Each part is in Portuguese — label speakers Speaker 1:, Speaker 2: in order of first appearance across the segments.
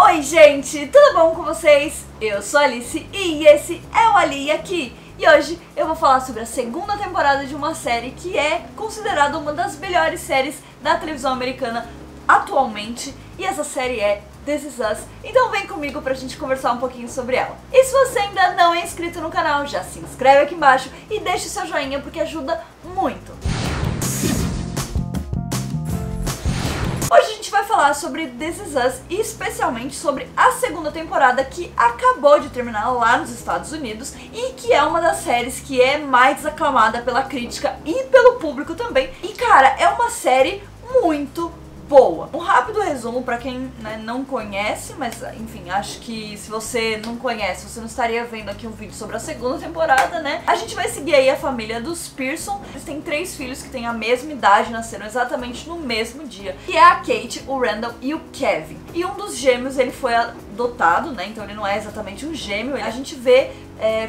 Speaker 1: Oi gente, tudo bom com vocês? Eu sou a Alice e esse é o Ali aqui. E hoje eu vou falar sobre a segunda temporada de uma série que é considerada uma das melhores séries da televisão americana atualmente. E essa série é This Is Us, então vem comigo pra gente conversar um pouquinho sobre ela. E se você ainda não é inscrito no canal, já se inscreve aqui embaixo e deixa o seu joinha porque ajuda muito. Hoje a gente vai falar sobre This Is Us e especialmente sobre a segunda temporada que acabou de terminar lá nos Estados Unidos e que é uma das séries que é mais aclamada pela crítica e pelo público também. E cara, é uma série muito boa. Um rápido resumo pra quem não conhece, mas enfim, acho que se você não conhece, você não estaria vendo aqui um vídeo sobre a segunda temporada, né? A gente vai seguir aí a família dos Pearson. Eles têm 3 filhos que têm a mesma idade, nasceram exatamente no mesmo dia, que é a Kate, o Randall e o Kevin. E um dos gêmeos, ele foi adotado, né? Então ele não é exatamente um gêmeo. A gente vê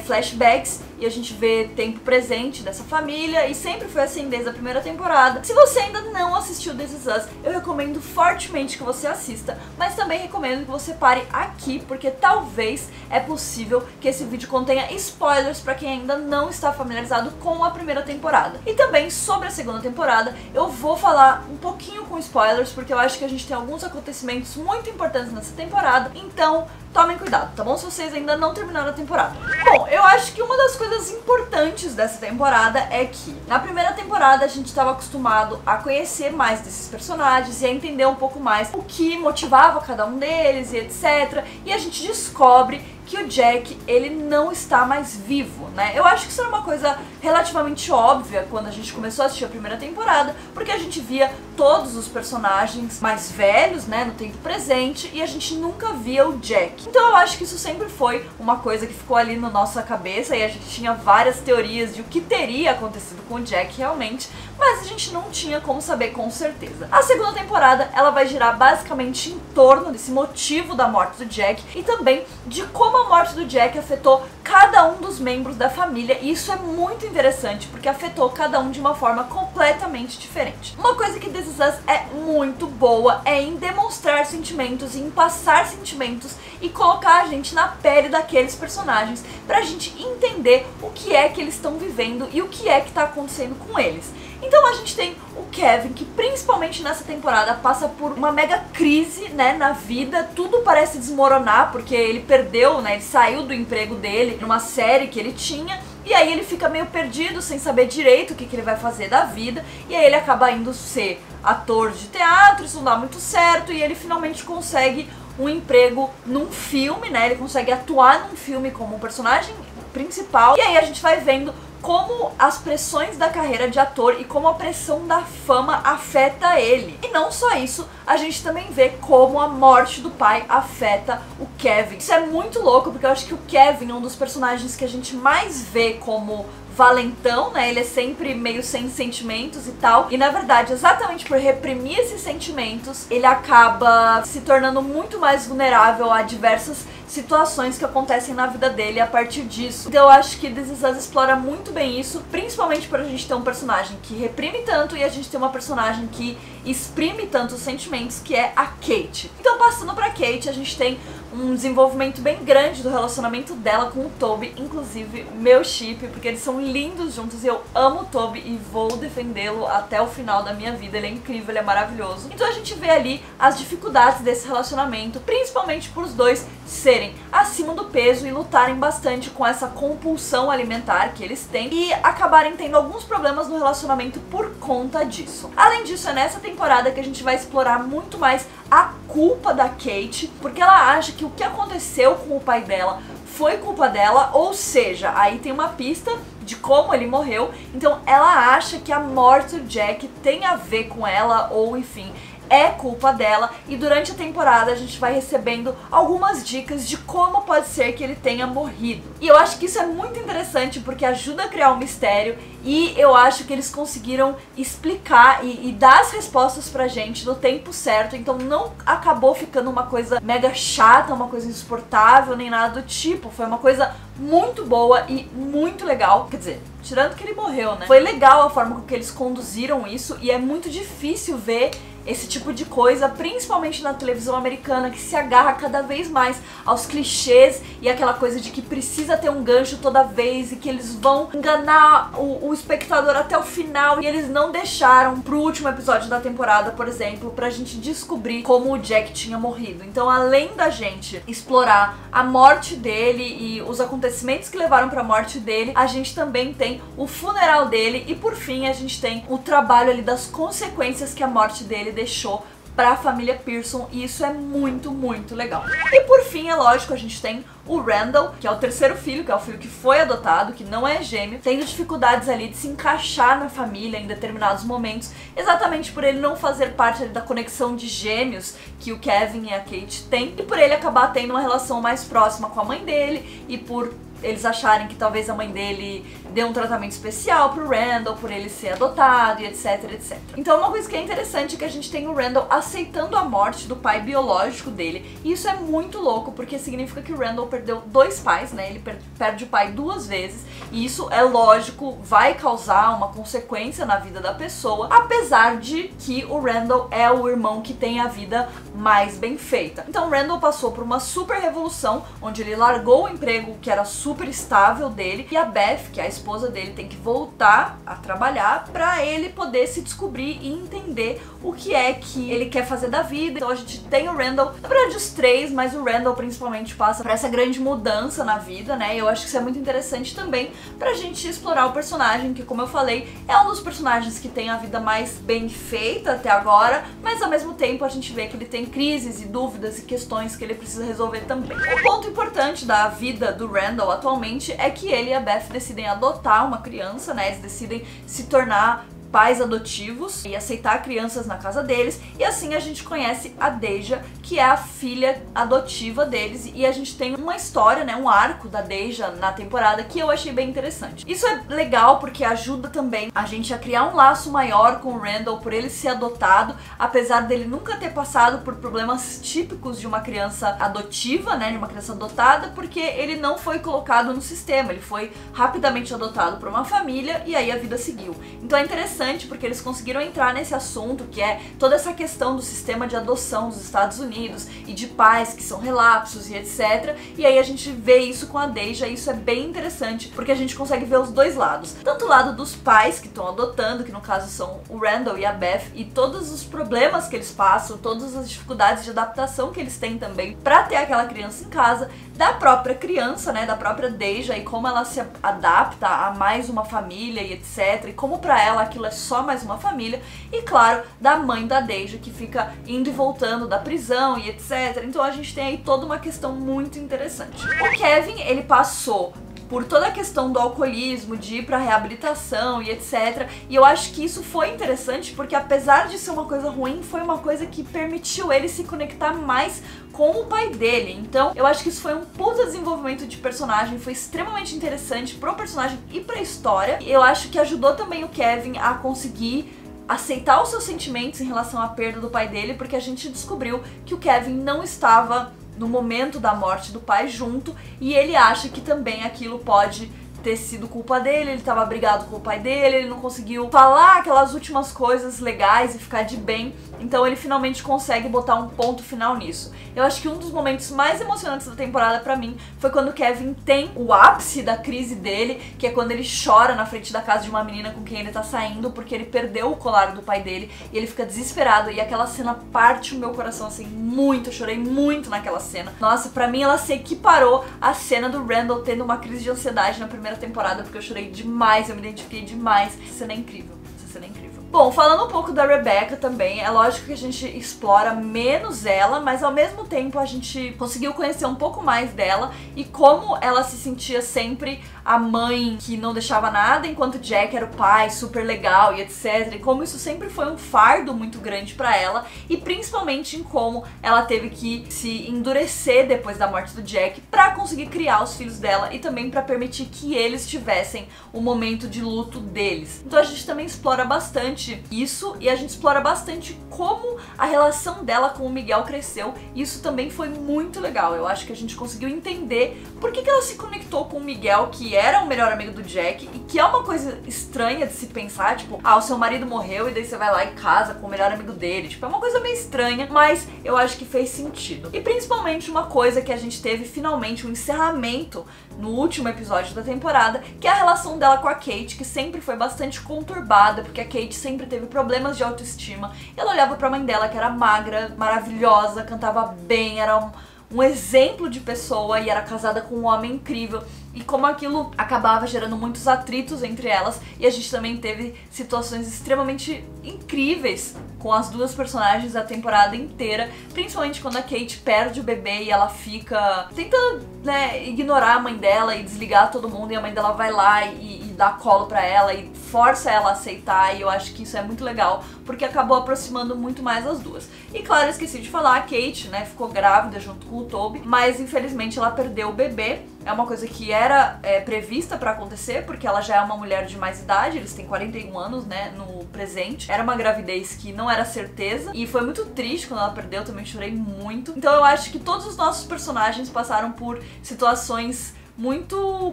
Speaker 1: flashbacks e a gente vê tempo presente dessa família e sempre foi assim desde a primeira temporada. Se você ainda não assistiu This Is Us, eu recomendo fortemente que você assista, mas também recomendo que você pare aqui, porque talvez é possível que esse vídeo contenha spoilers para quem ainda não está familiarizado com a primeira temporada. E também sobre a segunda temporada, eu vou falar um pouquinho com spoilers, porque eu acho que a gente tem alguns acontecimentos muito importantes nessa temporada, então tomem cuidado, tá bom? Se vocês ainda não terminaram a temporada. Bom, eu acho que uma das coisas importantes dessa temporada é que na primeira temporada a gente estava acostumado a conhecer mais desses personagens e a entender um pouco mais o que motivava cada um deles e etc. E a gente descobre que o Jack, ele não está mais vivo, né? Eu acho que isso era uma coisa relativamente óbvia quando a gente começou a assistir a primeira temporada, porque a gente via todos os personagens mais velhos, né, no tempo presente, e a gente nunca via o Jack. Então eu acho que isso sempre foi uma coisa que ficou ali na nossa cabeça e a gente tinha várias teorias de o que teria acontecido com o Jack realmente, mas a gente não tinha como saber com certeza. A segunda temporada, ela vai girar basicamente em torno desse motivo da morte do Jack e também de como a morte do Jack afetou cada um dos membros da família, e isso é muito interessante porque afetou cada um de uma forma completamente diferente. Uma coisa que This Is Us é muito boa é em demonstrar sentimentos, em passar sentimentos e colocar a gente na pele daqueles personagens pra gente entender o que é que eles estão vivendo e o que é que tá acontecendo com eles. Então a gente tem o Kevin, que principalmente nessa temporada passa por uma mega crise, né, na vida. Tudo parece desmoronar porque ele perdeu, né, ele saiu do emprego dele numa série que ele tinha. E aí ele fica meio perdido, sem saber direito o que ele vai fazer da vida. E aí ele acaba indo ser ator de teatro, isso não dá muito certo. E ele finalmente consegue um emprego num filme, né, ele consegue atuar num filme como um personagem principal. E aí a gente vai vendo como as pressões da carreira de ator e como a pressão da fama afeta ele. E não só isso, a gente também vê como a morte do pai afeta o Kevin. Isso é muito louco, porque eu acho que o Kevin é um dos personagens que a gente mais vê como valentão, né? Ele é sempre meio sem sentimentos e tal. E na verdade, exatamente por reprimir esses sentimentos, ele acaba se tornando muito mais vulnerável a diversas situações que acontecem na vida dele a partir disso. Então eu acho que This Is Us explora muito bem isso, principalmente por a gente ter um personagem que reprime tanto e a gente ter uma personagem que exprime tanto os sentimentos, que é a Kate. Então passando pra Kate, a gente tem um desenvolvimento bem grande do relacionamento dela com o Toby, inclusive meu chip, porque eles são lindos juntos e eu amo o Toby e vou defendê-lo até o final da minha vida. Ele é incrível, ele é maravilhoso. Então a gente vê ali as dificuldades desse relacionamento, principalmente por os dois serem acima do peso e lutarem bastante com essa compulsão alimentar que eles têm e acabarem tendo alguns problemas no relacionamento por conta disso. Além disso, é nessa temporada que a gente vai explorar muito mais a culpa da Kate, porque ela acha que o que aconteceu com o pai dela foi culpa dela, ou seja, aí tem uma pista de como ele morreu, então ela acha que a morte do Jack tem a ver com ela, ou enfim, é culpa dela, e durante a temporada a gente vai recebendo algumas dicas de como pode ser que ele tenha morrido. E eu acho que isso é muito interessante porque ajuda a criar um mistério e eu acho que eles conseguiram explicar e dar as respostas pra gente no tempo certo, então não acabou ficando uma coisa mega chata, uma coisa insuportável, nem nada do tipo. Foi uma coisa muito boa e muito legal, quer dizer, tirando que ele morreu, né? Foi legal a forma com que eles conduziram isso e é muito difícil ver esse tipo de coisa, principalmente na televisão americana, que se agarra cada vez mais aos clichês e aquela coisa de que precisa ter um gancho toda vez e que eles vão enganar o espectador até o final, e eles não deixaram pro último episódio da temporada, por exemplo, pra gente descobrir como o Jack tinha morrido. Então, além da gente explorar a morte dele e os acontecimentos que levaram pra morte dele, a gente também tem o funeral dele e, por fim, a gente tem o trabalho ali das consequências que a morte dele deixou para a família Pearson, e isso é muito, muito legal. E por fim, é lógico, a gente tem o Randall, que é o terceiro filho, que é o filho que foi adotado, que não é gêmeo, tendo dificuldades ali de se encaixar na família em determinados momentos, exatamente por ele não fazer parte ali da conexão de gêmeos que o Kevin e a Kate têm, e por ele acabar tendo uma relação mais próxima com a mãe dele, e por eles acharem que talvez a mãe dele dê um tratamento especial pro Randall, por ele ser adotado e etc, etc. Então uma coisa que é interessante é que a gente tem o Randall aceitando a morte do pai biológico dele, e isso é muito louco, porque significa que o Randall perdeu 2 pais, né? Ele perde o pai 2 vezes, e isso é lógico, vai causar uma consequência na vida da pessoa, apesar de que o Randall é o irmão que tem a vida mais bem feita. Então o Randall passou por uma super revolução, onde ele largou o emprego que era super estável dele, e a Beth, que é a esposa dele, tem que voltar a trabalhar pra ele poder se descobrir e entender o que é que ele quer fazer da vida. Então a gente tem o Randall, na verdade os 3, mas o Randall principalmente passa por essa grande mudança na vida, né? E eu acho que isso é muito interessante também pra gente explorar o personagem, que, como eu falei, é um dos personagens que tem a vida mais bem feita até agora, mas ao mesmo tempo a gente vê que ele tem crises e dúvidas e questões que ele precisa resolver também. Um ponto importante da vida do Randall atualmente é que ele e a Beth decidem adotar uma criança, né? Eles decidem se tornar pais adotivos e aceitar crianças na casa deles, e assim a gente conhece a Deja, que é a filha adotiva deles, e a gente tem uma história, né, um arco da Deja na temporada que eu achei bem interessante. Isso é legal porque ajuda também a gente a criar um laço maior com o Randall por ele ser adotado, apesar dele nunca ter passado por problemas típicos de uma criança adotiva, né, de uma criança adotada, porque ele não foi colocado no sistema, ele foi rapidamente adotado por uma família e aí a vida seguiu. Então é interessante porque eles conseguiram entrar nesse assunto, que é toda essa questão do sistema de adoção dos Estados Unidos e de pais que são relapsos e etc. E aí a gente vê isso com a Deja, e isso é bem interessante porque a gente consegue ver os dois lados. Tanto o lado dos pais que estão adotando, que no caso são o Randall e a Beth, e todos os problemas que eles passam, todas as dificuldades de adaptação que eles têm também pra ter aquela criança em casa, da própria criança, né, da própria Deja, e como ela se adapta a mais uma família e etc, e como pra ela aquilo é só mais uma família, e claro, da mãe da Deja, que fica indo e voltando da prisão e etc. Então a gente tem aí toda uma questão muito interessante. O Kevin, ele passou por toda a questão do alcoolismo, de ir pra reabilitação e etc. E eu acho que isso foi interessante porque, apesar de ser uma coisa ruim, foi uma coisa que permitiu ele se conectar mais com o pai dele. Então eu acho que isso foi um puta desenvolvimento de personagem, foi extremamente interessante pro personagem e pra história. E eu acho que ajudou também o Kevin a conseguir aceitar os seus sentimentos em relação à perda do pai dele, porque a gente descobriu que o Kevin não estava no momento da morte do pai junto, e ele acha que também aquilo pode ter sido culpa dele, ele estava brigado com o pai dele, ele não conseguiu falar aquelas últimas coisas legais e ficar de bem, então ele finalmente consegue botar um ponto final nisso. Eu acho que um dos momentos mais emocionantes da temporada pra mim foi quando o Kevin tem o ápice da crise dele, que é quando ele chora na frente da casa de uma menina com quem ele tá saindo, porque ele perdeu o colar do pai dele, e ele fica desesperado, e aquela cena parte o meu coração assim muito, eu chorei muito naquela cena. Nossa, pra mim ela se equiparou à cena do Randall tendo uma crise de ansiedade na primeira temporada, porque eu chorei demais, eu me identifiquei demais. Essa cena é incrível, essa cena é incrível. Bom, falando um pouco da Rebecca também, é lógico que a gente explora menos ela, mas ao mesmo tempo a gente conseguiu conhecer um pouco mais dela e como ela se sentia sempre a mãe que não deixava nada, enquanto Jack era o pai super legal e etc. E como isso sempre foi um fardo muito grande pra ela, e principalmente em como ela teve que se endurecer depois da morte do Jack pra conseguir criar os filhos dela e também pra permitir que eles tivessem o momento de luto deles. Então a gente também explora bastante bastante isso e a gente explora bastante como a relação dela com o Miguel cresceu. E isso também foi muito legal. Eu acho que a gente conseguiu entender por que ela se conectou com o Miguel, que era o melhor amigo do Jack, e que é uma coisa estranha de se pensar, tipo, o seu marido morreu e daí você vai lá e casa com o melhor amigo dele. Tipo, é uma coisa meio estranha, mas eu acho que fez sentido. E principalmente uma coisa que a gente teve finalmente um encerramento no último episódio da temporada, que é a relação dela com a Kate, que sempre foi bastante conturbada, porque a Kate sempre teve problemas de autoestima. Ela olhava pra mãe dela, que era magra, maravilhosa, cantava bem, era um exemplo de pessoa e era casada com um homem incrível. E como aquilo acabava gerando muitos atritos entre elas, e a gente também teve situações extremamente incríveis com as duas personagens da temporada inteira, principalmente quando a Kate perde o bebê e ela fica tentando, né, ignorar a mãe dela e desligar todo mundo, e a mãe dela vai lá e dá colo pra ela e força ela a aceitar, e eu acho que isso é muito legal, porque acabou aproximando muito mais as duas. E claro, eu esqueci de falar, a Kate, né, ficou grávida junto com o Toby, mas infelizmente ela perdeu o bebê. É uma coisa que era prevista pra acontecer, porque ela já é uma mulher de mais idade, eles têm 41 anos, né, no presente. Era uma gravidez que não era certeza, e foi muito triste quando ela perdeu, também chorei muito. Então eu acho que todos os nossos personagens passaram por situações muito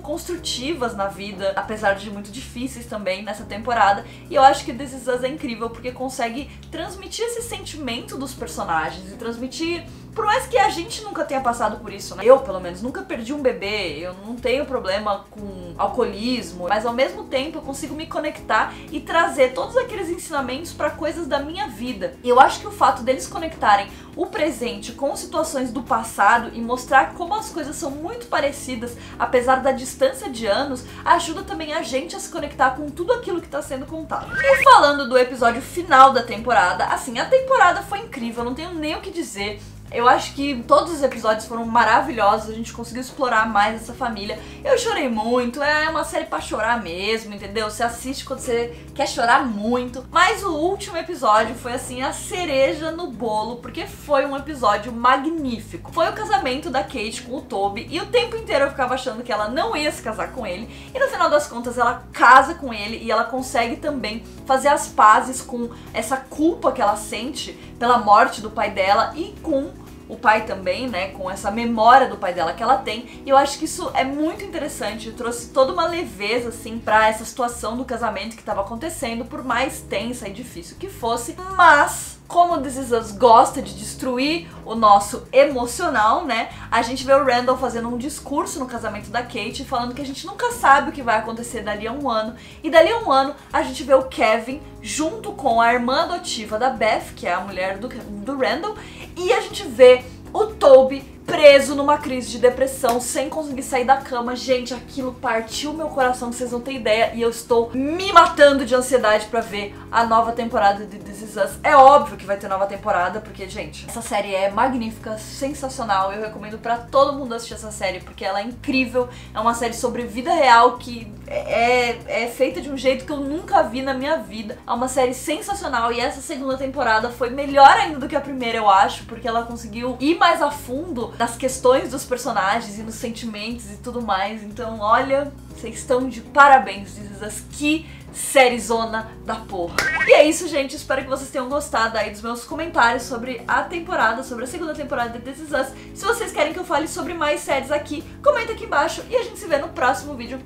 Speaker 1: construtivas na vida, apesar de muito difíceis também nessa temporada, e eu acho que This Is Us é incrível porque consegue transmitir esse sentimento dos personagens e transmitir, por mais que a gente nunca tenha passado por isso, né? Eu, pelo menos, nunca perdi um bebê, eu não tenho problema com alcoolismo, mas ao mesmo tempo eu consigo me conectar e trazer todos aqueles ensinamentos para coisas da minha vida. E eu acho que o fato deles conectarem o presente com situações do passado e mostrar como as coisas são muito parecidas, apesar da distância de anos, ajuda também a gente a se conectar com tudo aquilo que está sendo contado. E falando do episódio final da temporada, assim, a temporada foi incrível, não tenho nem o que dizer. Eu acho que todos os episódios foram maravilhosos, a gente conseguiu explorar mais essa família. Eu chorei muito, é uma série pra chorar mesmo, entendeu? Você assiste quando você quer chorar muito. Mas o último episódio foi assim, a cereja no bolo, porque foi um episódio magnífico. Foi o casamento da Kate com o Toby, e o tempo inteiro eu ficava achando que ela não ia se casar com ele. E no final das contas ela casa com ele e ela consegue também fazer as pazes com essa culpa que ela sente pela morte do pai dela e com o pai também, né, com essa memória do pai dela que ela tem. E eu acho que isso é muito interessante, trouxe toda uma leveza, assim, pra essa situação do casamento que tava acontecendo, por mais tensa e difícil que fosse. Mas como This Is Us gosta de destruir o nosso emocional, né, a gente vê o Randall fazendo um discurso no casamento da Kate, falando que a gente nunca sabe o que vai acontecer dali a um ano. E dali a um ano a gente vê o Kevin junto com a irmã adotiva da Beth, que é a mulher do Randall, e a gente vê o Toby preso numa crise de depressão, sem conseguir sair da cama. Gente, aquilo partiu meu coração, vocês não têm ideia, e eu estou me matando de ansiedade pra ver a nova temporada de This Is Us. É óbvio que vai ter nova temporada, porque, gente, essa série é magnífica, sensacional. Eu recomendo pra todo mundo assistir essa série, porque ela é incrível. É uma série sobre vida real que é feita de um jeito que eu nunca vi na minha vida. É uma série sensacional, e essa segunda temporada foi melhor ainda do que a primeira, eu acho, porque ela conseguiu ir mais a fundo nas questões dos personagens e nos sentimentos e tudo mais. Então, olha, vocês estão de parabéns, This Is Us. Que sériezona da porra. E é isso, gente. Espero que vocês tenham gostado aí dos meus comentários sobre a temporada, sobre a segunda temporada de This Is Us. Se vocês querem que eu fale sobre mais séries aqui, comenta aqui embaixo e a gente se vê no próximo vídeo.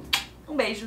Speaker 1: Um beijo!